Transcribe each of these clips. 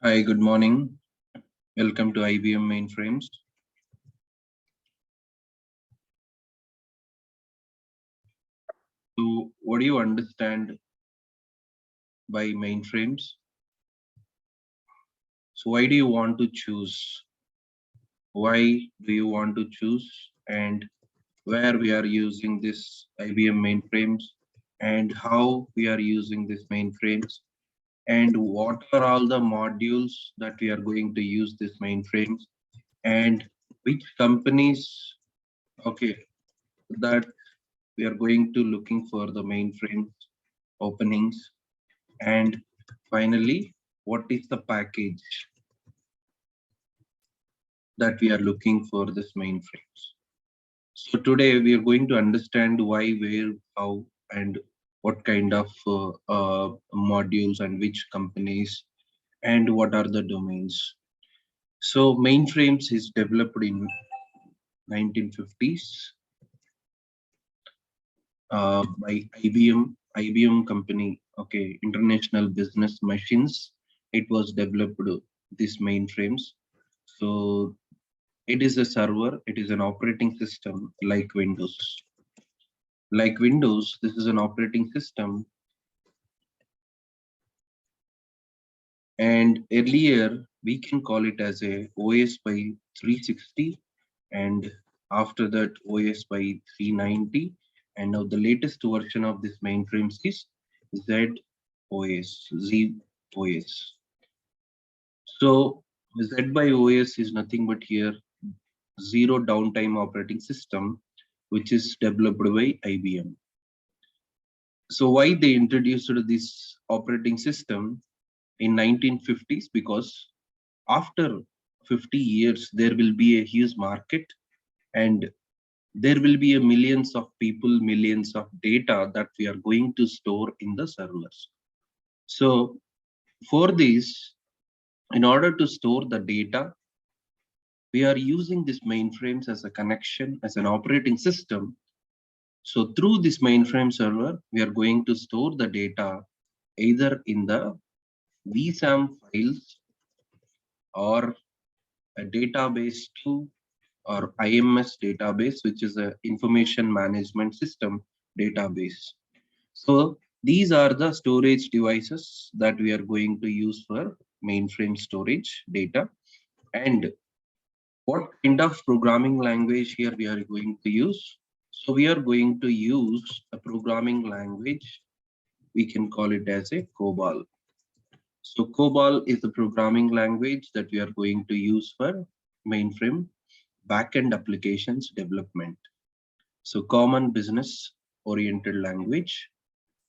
Hi, good morning. Welcome to IBM Mainframes. So, what do you understand by mainframes? So, why do you want to choose? Why do you want to choose? And where we are using this IBM mainframes and how we are using this mainframes and what are all the modules that we are going to use this mainframes and which companies, okay, that we are going to looking for the mainframe openings, and finally what is the package that we are looking for this mainframes. So today we are going to understand why, where, how, and what kind of modules and which companies and what are the domains. So mainframes is developed in 1950s by IBM company, okay, International Business Machines. It was developed these mainframes. So it is a server, it is an operating system like Windows. Like Windows, this is an operating system. And earlier we can call it as a OS by 360, and after that OS by 390. And now the latest version of this mainframes is Z OS. So Z by OS is nothing but here zero downtime operating system, which is developed by IBM. So why they introduced this operating system in 1950s? Because after 50 years, there will be a huge market and there will be a millions of people, millions of data that we are going to store in the servers. So for this, in order to store the data, we are using this mainframes as a connection, as an operating system. So through this mainframe server, we are going to store the data either in the VSAM files or a database to or IMS database, which is a information management system database. So these are the storage devices that we are going to use for mainframe storage data. And what kind of programming language here we are going to use? So we are going to use a programming language. We can call it as a Cobol. So Cobol is the programming language that we are going to use for mainframe backend applications development. So common business oriented language.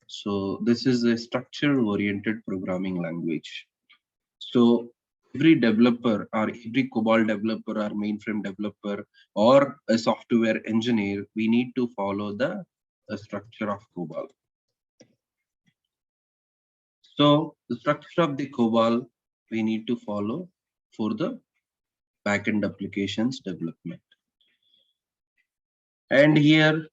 So this is a structure oriented programming language. So every developer or every Cobol developer or mainframe developer or a software engineer, we need to follow the structure of Cobol. So the structure of the Cobol we need to follow for the backend applications development. And here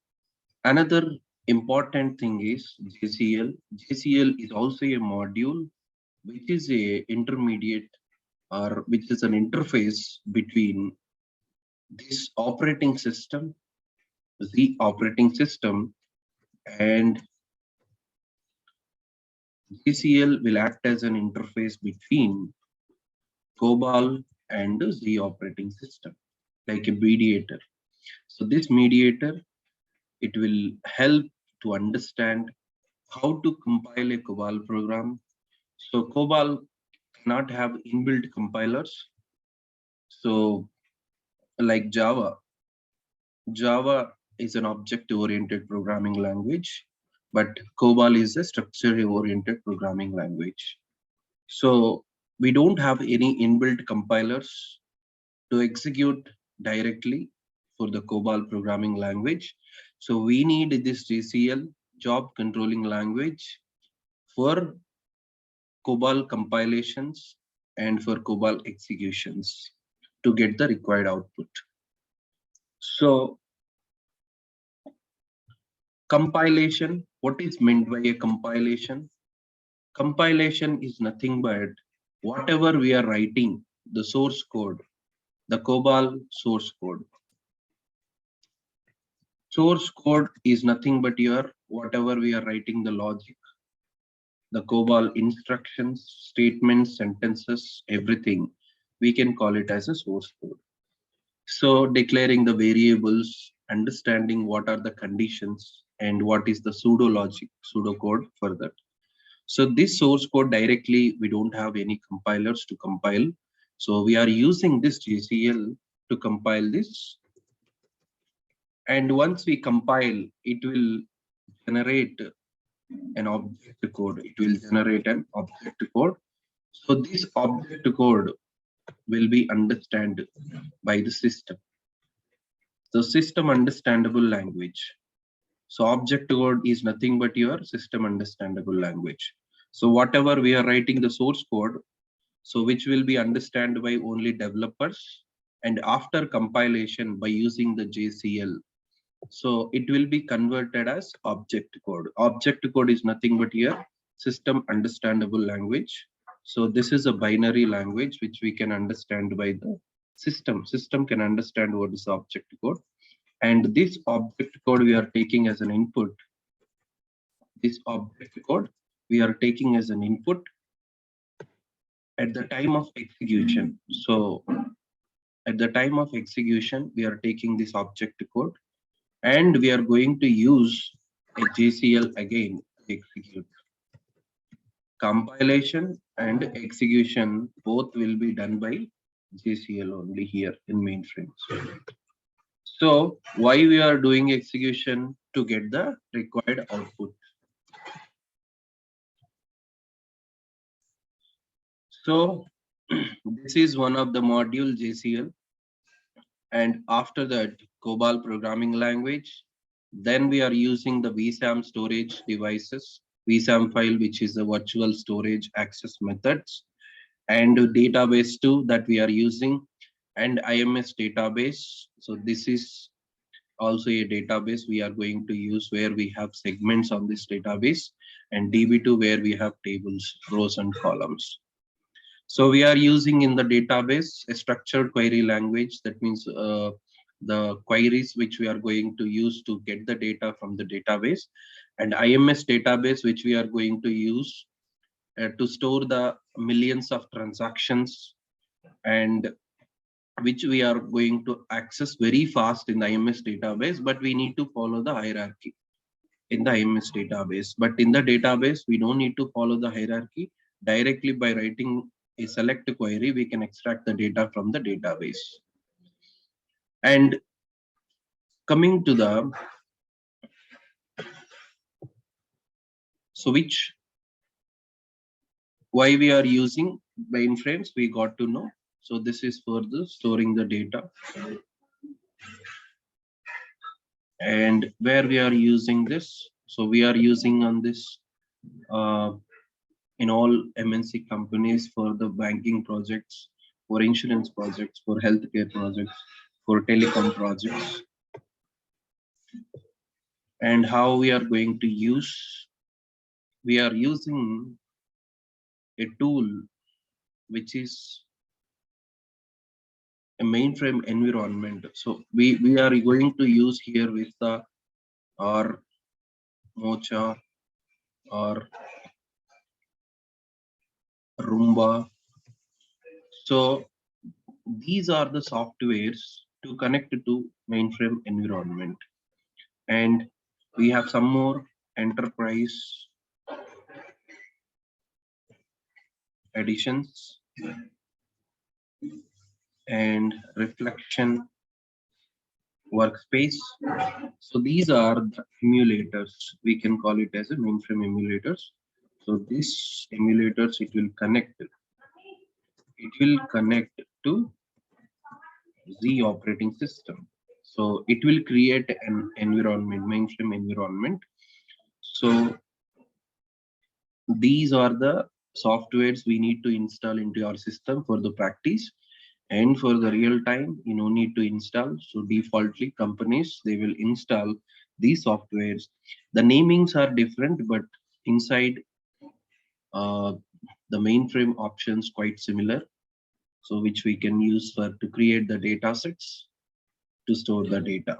another important thing is JCL. JCL is also a module which is a intermediate or which is an interface between this operating system, the operating system, and JCL will act as an interface between Cobol and the Z operating system, like a mediator. So this mediator, it will help to understand how to compile a Cobol program. So Cobol cannot have inbuilt compilers. So like Java is an object-oriented programming language, but Cobol is a structure-oriented programming language. So we don't have any inbuilt compilers to execute directly for the Cobol programming language. So we need this JCL, job controlling language, for Cobol compilations and for Cobol executions to get the required output. So compilation, what is meant by a compilation? Compilation is nothing but whatever we are writing, the source code, the Cobol source code. Source code is nothing but your whatever we are writing the logic, the Cobol instructions, statements, sentences, everything. We can call it as a source code. So declaring the variables, understanding what are the conditions and what is the pseudo logic, pseudo code for that. So this source code directly, we don't have any compilers to compile. So we are using this JCL to compile this. And once we compile, it will generate an object code. It will generate an object code. So this object code will be understood by the system. So system understandable language. So object code is nothing but your system understandable language. So whatever we are writing the source code, so which will be understood by only developers, and after compilation by using the JCL, so it will be converted as object code. Object code is nothing but your system understandable language. So this is a binary language which we can understand by the system. System can understand what is object code. And this object code we are taking as an input. This object code we are taking as an input at the time of execution. So at the time of execution, we are taking this object code and we are going to use a JCL again to execute. Compilation and execution both will be done by JCL only here in Mainframes. So why we are doing execution? To get the required output. So this is one of the module JCL, and after that Cobol programming language. Then we are using the VSAM storage devices, VSAM file, which is a virtual storage access methods, and database too that we are using, and IMS database. So this is also a database we are going to use where we have segments on this database, and DB2 where we have tables, rows and columns. So we are using in the database a structured query language. That means the queries which we are going to use to get the data from the database, and IMS database which we are going to use to store the millions of transactions, and which we are going to access very fast in the IMS database, but we need to follow the hierarchy in the IMS database. But in the database, we don't need to follow the hierarchy. Directly by writing a select query, we can extract the data from the database. And coming to the which why we are using mainframes, we got to know. So this is for the storing the data, and where we are using this. So we are using on this in all MNC companies for the banking projects, for insurance projects, for healthcare projects, for telecom projects. And how we are going to use, we are using a tool which is a mainframe environment. So we are going to use here with the or Mocha or Roomba. So these are the softwares to connect to mainframe environment. And we have some more enterprise editions and reflection workspace. So these are the emulators. We can call it as a mainframe emulators. So this emulators, it will connect to Z operating system. So it will create an environment, mainframe environment. So these are the softwares we need to install into our system for the practice. And for the real time, you no need to install. So defaultly companies, they will install these softwares. The namings are different, but inside the mainframe options quite similar, so which we can use to create the data sets to store the data.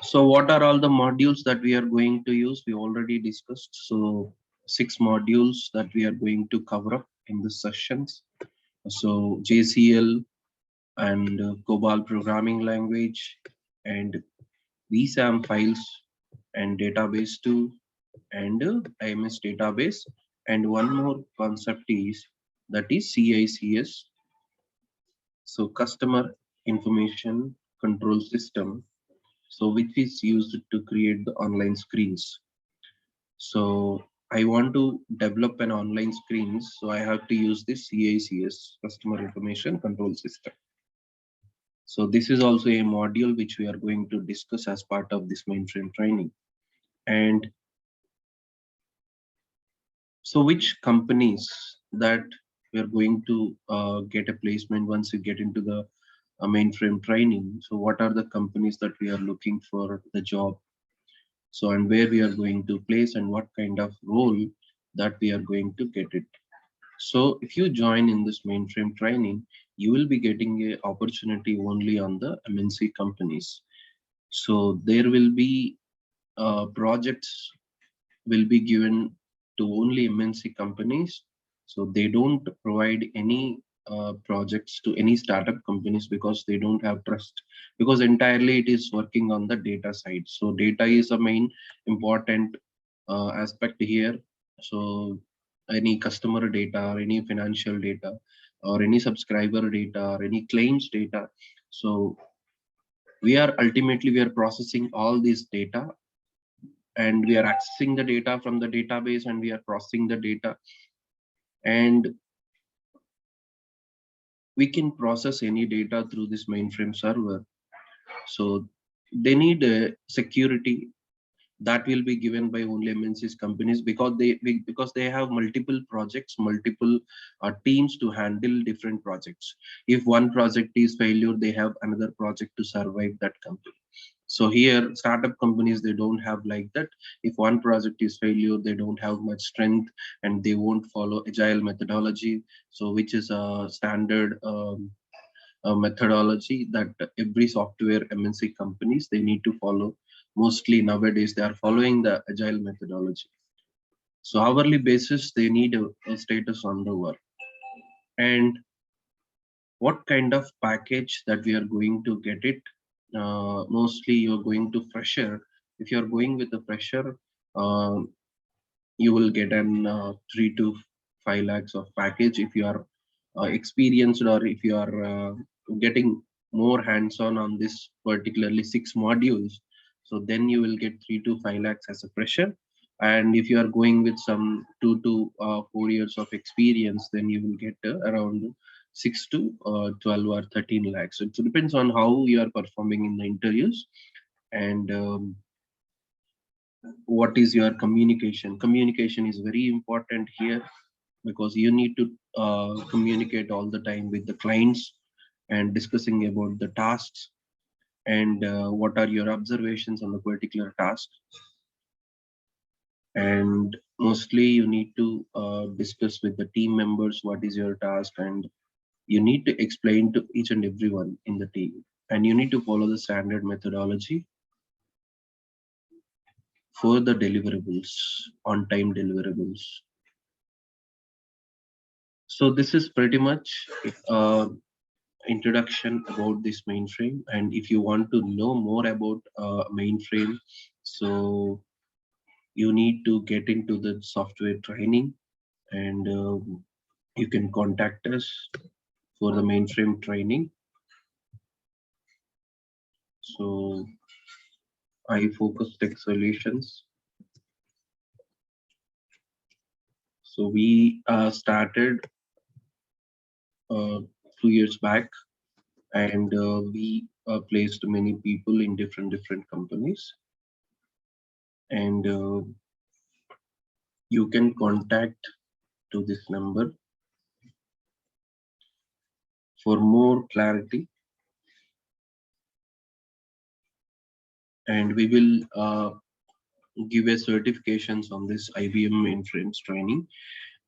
So what are all the modules that we are going to use? We already discussed. So 6 modules that we are going to cover up in the sessions. So JCL and Cobol programming language and VSAM files and database 2 and IMS database. And one more concept is that is CICS. So customer information control system. So which is used to create the online screens. So I want to develop an online screen, so I have to use this CICS, customer information control system. So this is also a module which we are going to discuss as part of this mainframe training. And so which companies that we are going to get a placement once you get into the mainframe training? So what are the companies that we are looking for the job? So and where we are going to place and what kind of role that we are going to get it. So if you join in this mainframe training, you will be getting an opportunity only on the MNC companies. So there will be projects will be given to only MNC companies. So they don't provide any projects to any startup companies because they don't have trust, because entirely it is working on the data side. So data is a main important aspect here. So any customer data or any financial data or any subscriber data or any claims data. So we are processing all this data, and we are accessing the data from the database, and we are processing the data, and we can process any data through this mainframe server. So they need a security that will be given by only MNCs companies, because they have multiple projects, multiple teams to handle different projects. If one project is failure, they have another project to survive that company. So here startup companies, they don't have like that. If one project is failure, they don't have much strength and they won't follow agile methodology, so which is a standard methodology that every software MNC companies they need to follow. Mostly nowadays they are following the agile methodology. So hourly basis they need a status on the work. And what kind of package that we are going to get it? Mostly you're going to fresher. If you're going with a fresher, uh, you will get an 3 to 5 lakhs of package. If you are experienced, or if you are getting more hands-on on this particularly 6 modules, so then you will get 3 to 5 lakhs as a fresher. And if you are going with some 2 to 4 years of experience, then you will get around 6 to 12 or 13 lakhs. So it depends on how you are performing in the interviews. And what is your communication is very important here, because you need to communicate all the time with the clients and discussing about the tasks, and what are your observations on the particular task. And mostly you need to discuss with the team members what is your task, and you need to explain to each and everyone in the team, and you need to follow the standard methodology for the deliverables, on time deliverables. So this is pretty much introduction about this mainframe. And if you want to know more about mainframe, so you need to get into the software training, and you can contact us for the mainframe training. So Ifocus Tech Solutions. So we started 2 years back, and we placed many people in different companies. And you can contact to this number for more clarity, and we will give a certifications on this IBM Mainframes training,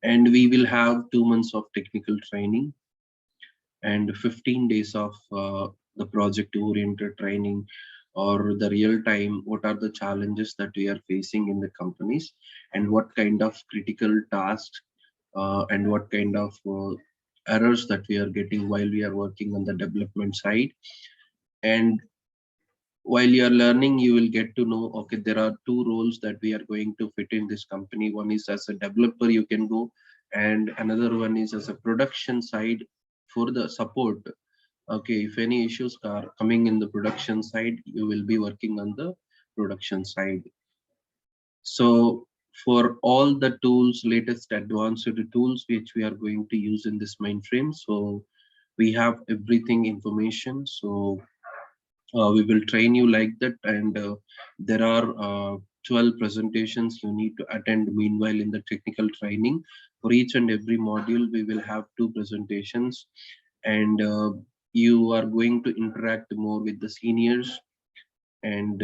and we will have 2 months of technical training and 15 days of the project oriented training, or the real time what are the challenges that we are facing in the companies, and what kind of critical tasks and what kind of errors that we are getting while we are working on the development side. And while you are learning, you will get to know, okay, there are two roles that we are going to fit in this company. One is as a developer you can go, and another one is as a production side for the support. Okay, if any issues are coming in the production side, you will be working on the production side. So for all the tools, latest advanced tools which we are going to use in this mainframe, so we have everything information. So we will train you like that, and there are 12 presentations you need to attend meanwhile in the technical training. For each and every module we will have 2 presentations, and you are going to interact more with the seniors, and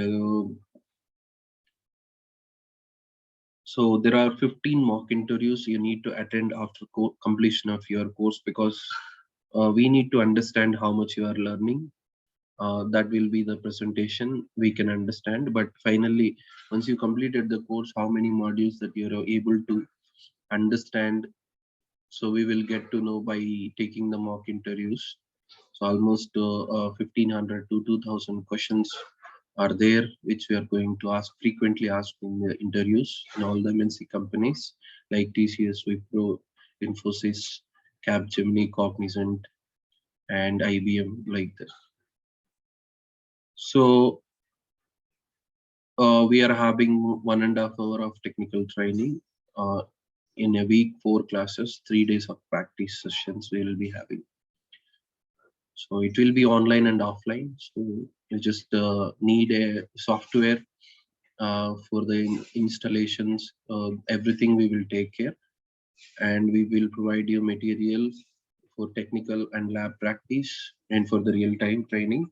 so there are 15 mock interviews you need to attend after completion of your course, because we need to understand how much you are learning. That will be the presentation we can understand, but finally once you completed the course, how many modules that you are able to understand, so we will get to know by taking the mock interviews. So almost 1500 to 2000 questions are there which we are going to ask, frequently asked in the interviews in all the MNC companies like TCS, Wipro, Infosys, Capgemini, Cognizant, and IBM, like this. So we are having 1.5 hours of technical training in a week, 4 classes, 3 days of practice sessions we will be having. So it will be online and offline. So you just need a software for the installations. Everything we will take care, and we will provide you material for technical and lab practice and for the real-time training.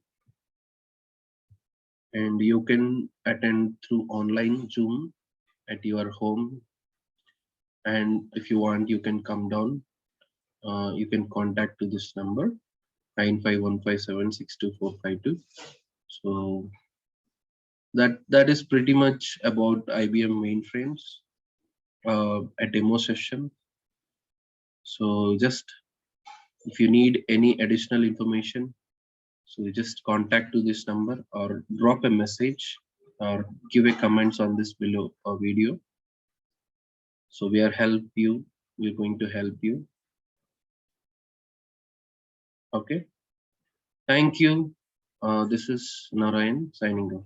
And you can attend through online Zoom at your home, and if you want you can come down. You can contact to this number 9515762452. So that is pretty much about IBM mainframes, a demo session. So just if you need any additional information, so you just contact to this number or drop a message or give a comments on this below video. So we're going to help you. Okay, thank you. This is Narayan signing off.